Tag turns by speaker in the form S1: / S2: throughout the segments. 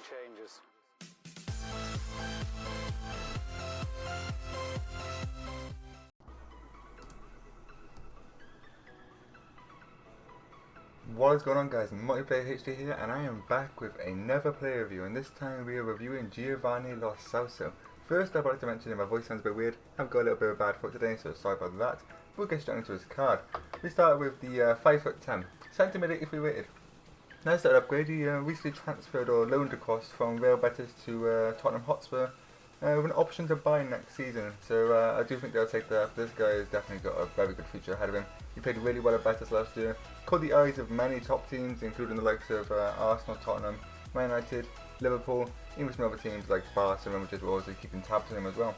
S1: changes.
S2: What is going on, guys? Multiplayer HD here, and I am back with another player review, and this time we are reviewing Giovani Lo Celso. First, I'd like to mention that my voice sounds a bit weird. I've got a little bit of a bad foot today, so sorry about that. We'll get straight into his card. We start with the 5'10", centimetre if we rated. Nice little upgrade. He recently transferred or loaned across from Real Betis to Tottenham Hotspur with an option to buy next season. So I do think they'll take that. This guy has definitely got a very good future ahead of him. He played really well at Betis last year, caught the eyes of many top teams, including the likes of Arsenal, Tottenham, Man United, Liverpool, even some other teams like Barcelona, which is also keeping tabs on him as well.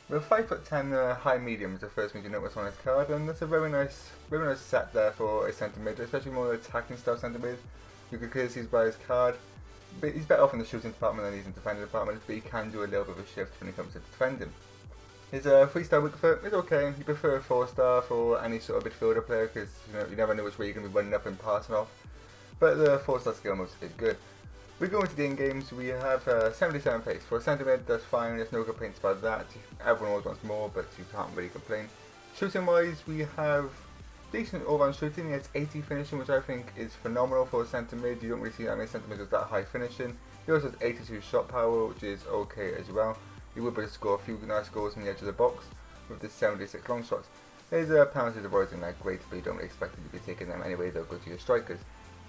S2: With 5'10", high medium is the first thing you notice on his card, and that's a very nice set there for a centre mid, especially more attacking style centre mid. You can clearly see by his card, but he's better off in the shooting department than he is in the defending department, but he can do a little bit of a shift when it comes to defending. His 3-star weak foot is okay. You prefer a 4-star for any sort of midfielder player because you never know which way you're going to be running up and passing off. But the 4-star skill moves is good. We go into the in-games, we have 77 pace. For a centre mid, that's fine, there's no complaints about that. Everyone always wants more, but you can't really complain. Shooting wise, we have decent all-round shooting. It's 80 finishing, which I think is phenomenal for a centre mid. You don't really see that many centre mids with that high finishing. He also has 82 shot power, which is okay as well. He will be able to score a few nice goals from the edge of the box with the 76 long shots. His penalties are always not great, but you don't really expect him to be taking them anyway. They'll go to your strikers.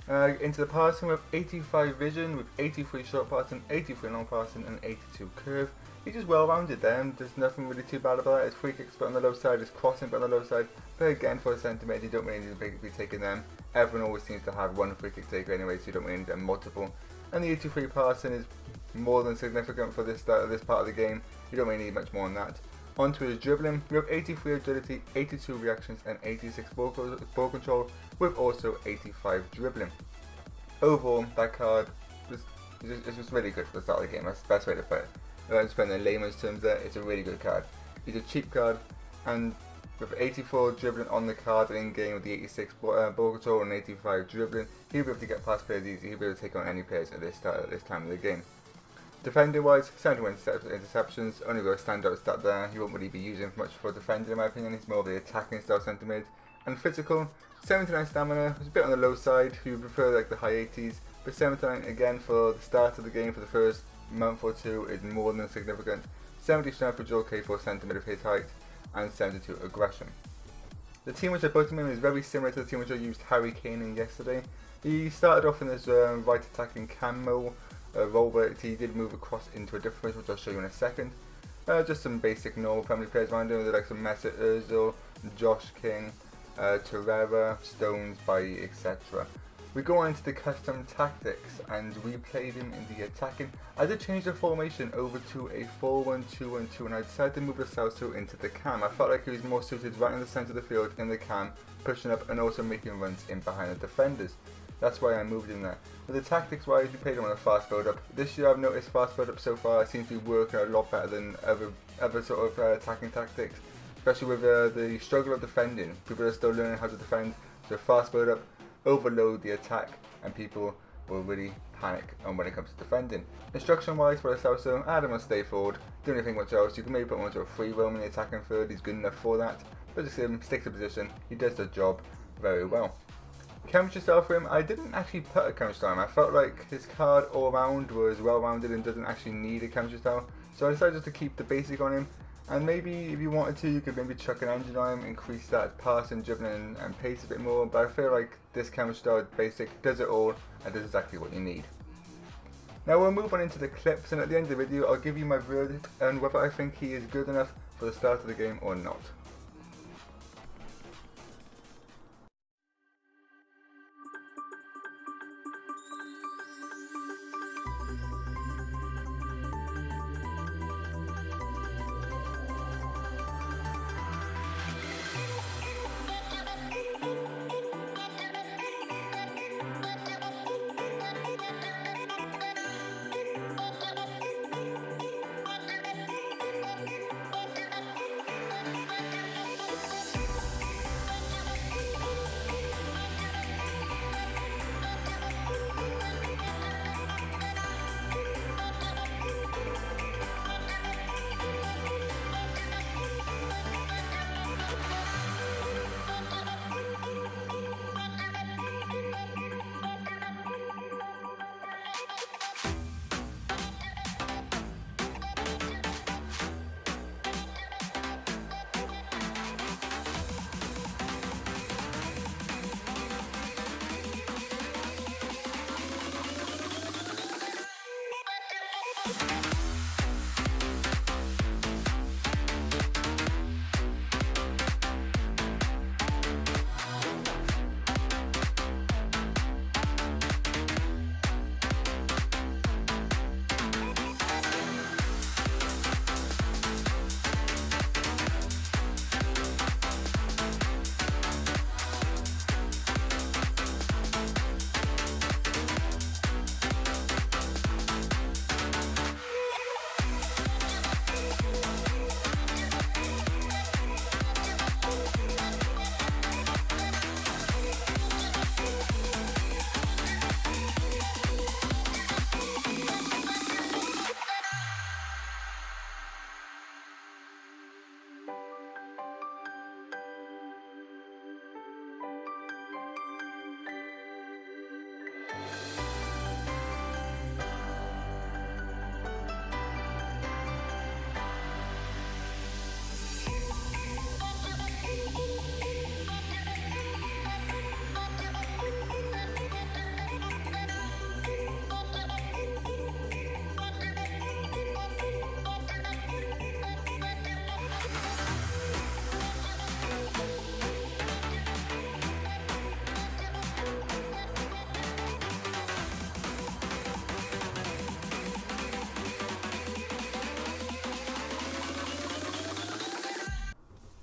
S2: Into the passing with 85 vision, with 83 short passing, 83 long passing, and 82 curve. He's just well rounded there, and there's nothing really too bad about it. His free kicks but on the low side, his crossing but on the low side. But again, for a centre mid, you don't really need to be taking them. Everyone always seems to have one free kick taker anyway, so you don't really need them multiple. And the 83 passing is more than significant for this part of the game. You don't really need much more on that. Onto his dribbling, we have 83 agility, 82 reactions, and 86 ball control, with also 85 dribbling. Overall, that card is just really good for the start of the game. That's the best way to put it. If I'm just putting in layman's terms there, it's a really good card. He's a cheap card, and with 84 dribbling on the card and in game with the 86 ball control and 85 dribbling, he'll be able to get past players easy. He'll be able to take on any players at this time of the game. Defending wise, 71 interceptions, only got a standout stat there. He won't really be using much for defending in my opinion. He's more of the attacking style centre mid. And physical, 79 stamina, it's a bit on the low side. He would prefer like the high 80s, but 79 again for the start of the game for the first month or two is more than significant. 70 strength, which is okay for a centre mid of his height, and 72 aggression. The team which I put him in is very similar to the team which I used Harry Kane in yesterday. He started off in his right attacking camo role, but he did move across into a different position, which I'll show you in a second. Just some basic normal Premier players around him, like some Mesut Ozil, Josh King, Torreira, Stones, Bailly, etc. We go on into the custom tactics, and we played him in the attacking. I did change the formation over to a 4-1-2-1-2, and I decided to move the Celso into the cam. I felt like he was more suited right in the centre of the field in the cam, pushing up and also making runs in behind the defenders. That's why I moved him there. With the tactics wise, we played him on a fast build up. This year I've noticed fast build up so far seems to be working a lot better than other sort of attacking tactics, especially with the struggle of defending. People are still learning how to defend, so fast build up, overload the attack, and people will really panic when it comes to defending. Instruction wise for Celso, add him on stay forward, do anything much else. You can maybe put him onto a free roam in the attacking third, he's good enough for that. But just stick to position, he does the job very well. Chemistry style for him, I didn't actually put a chemistry style on him. I felt like his card all round was well rounded and doesn't actually need a chemistry style. So I decided just to keep the basic on him. And maybe if you wanted to, you could maybe chuck an engine on him, increase that passing, dribbling and pace a bit more. But I feel like this chemistry style basic does it all and does exactly what you need. Now we'll move on into the clips, and at the end of the video I'll give you my verdict and whether I think he is good enough for the start of the game or not.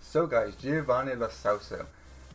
S2: So guys, Giovani lost Celso.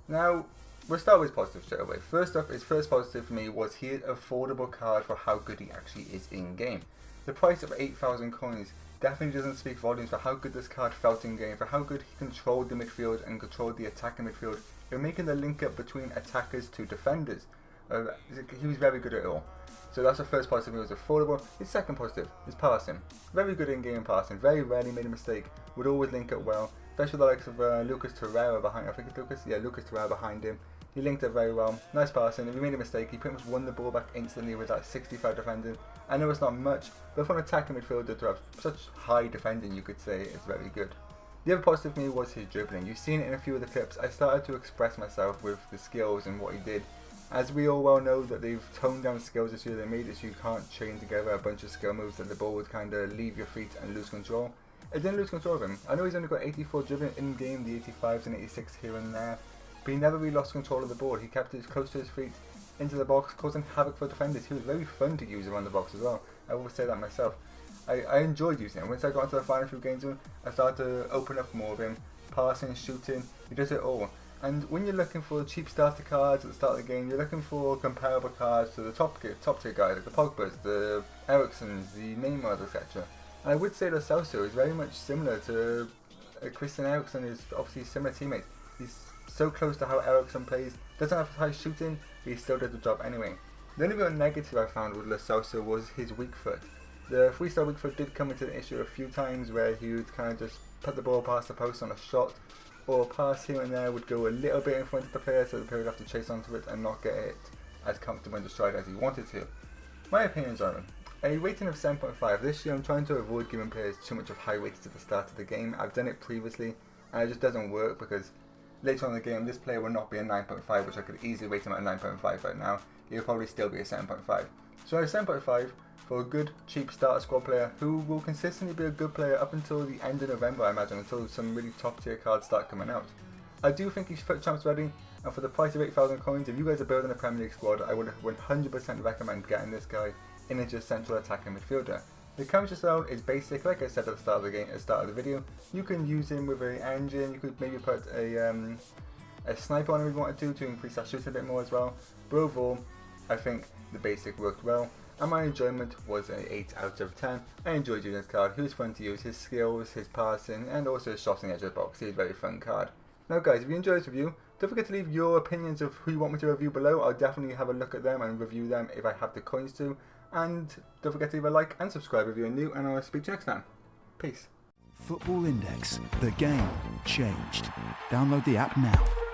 S2: Now, we'll start with positive straight away. First up, his first positive for me was his affordable card for how good he actually is in game. The price of 8,000 coins definitely doesn't speak volumes for how good this card felt in game, for how good he controlled the midfield and controlled the attacking midfield. You're making the link up between attackers to defenders. He was very good at it all. So that's the first positive, he was affordable. His second positive is passing. Very good in game passing, very rarely made a mistake, would always link up well. Especially the likes of Lucas Torreira behind, I think it's Lucas? Yeah, Lucas Torreira behind him. He linked it very well. Nice passing. If he made a mistake, he pretty much won the ball back instantly with that 65 defending. I know it's not much, but for an attacking midfielder to have such high defending, you could say, is very good. The other positive for me was his dribbling. You've seen it in a few of the clips. I started to express myself with the skills and what he did. As we all well know that they've toned down skills this year, they made it so you can't chain together a bunch of skill moves that the ball would kind of leave your feet and lose control. It didn't lose control of him. I know he's only got 84 dribbling in game, the 85s and 86 here and there, but he never really lost control of the ball. He kept it close to his feet, into the box, causing havoc for defenders. He was very fun to use around the box as well. I will say that myself. I enjoyed using him. Once I got into the final few games with him, I started to open up more of him, passing, shooting, he does it all. And when you're looking for cheap starter cards at the start of the game, you're looking for comparable cards to the top tier guys, like the Pogbas, the Eriksens, the Neymars, etc. And I would say that Celso is very much similar to Christian Eriksen, is obviously similar teammates. He's so close to how Eriksen plays, doesn't have high shooting, but he still does the job anyway. The only real negative I found with Celso was his weak foot. The freestyle weak foot did come into the issue a few times where he would kind of just put the ball past the post on a shot, or a pass here and there would go a little bit in front of the player, so the player would have to chase onto it and not get it as comfortable in the stride as he wanted to. My opinions on him. A rating of 7.5. This year I'm trying to avoid giving players too much of high weights at the start of the game. I've done it previously and it just doesn't work because later on in the game this player will not be a 9.5, which I could easily rate him at a 9.5 right now. He'll probably still be a 7.5. So a 7.5 for a good cheap starter squad player who will consistently be a good player up until the end of November, I imagine, until some really top tier cards start coming out. I do think he's FUT champs ready, and for the price of 8,000 coins, if you guys are building a Premier League squad, I would 100% recommend getting this guy in as your central attacking midfielder. The character style is basic, like I said at the start of the game, at the start of the video. You can use him with an engine. You could maybe put a sniper on him if you wanted to increase that shooting a bit more as well. But overall, I think the basic worked well, and my enjoyment was an 8 out of 10. I enjoyed using this card. He was fun to use, his skills, his passing, and also his shots on the edge of the box. He was a very fun card. Now guys, if you enjoyed this review, don't forget to leave your opinions of who you want me to review below. I'll definitely have a look at them and review them if I have the coins to. And don't forget to leave a like and subscribe if you're new, and I'll speak to you next time. Peace.
S1: Football Index. The game changed. Download the app now.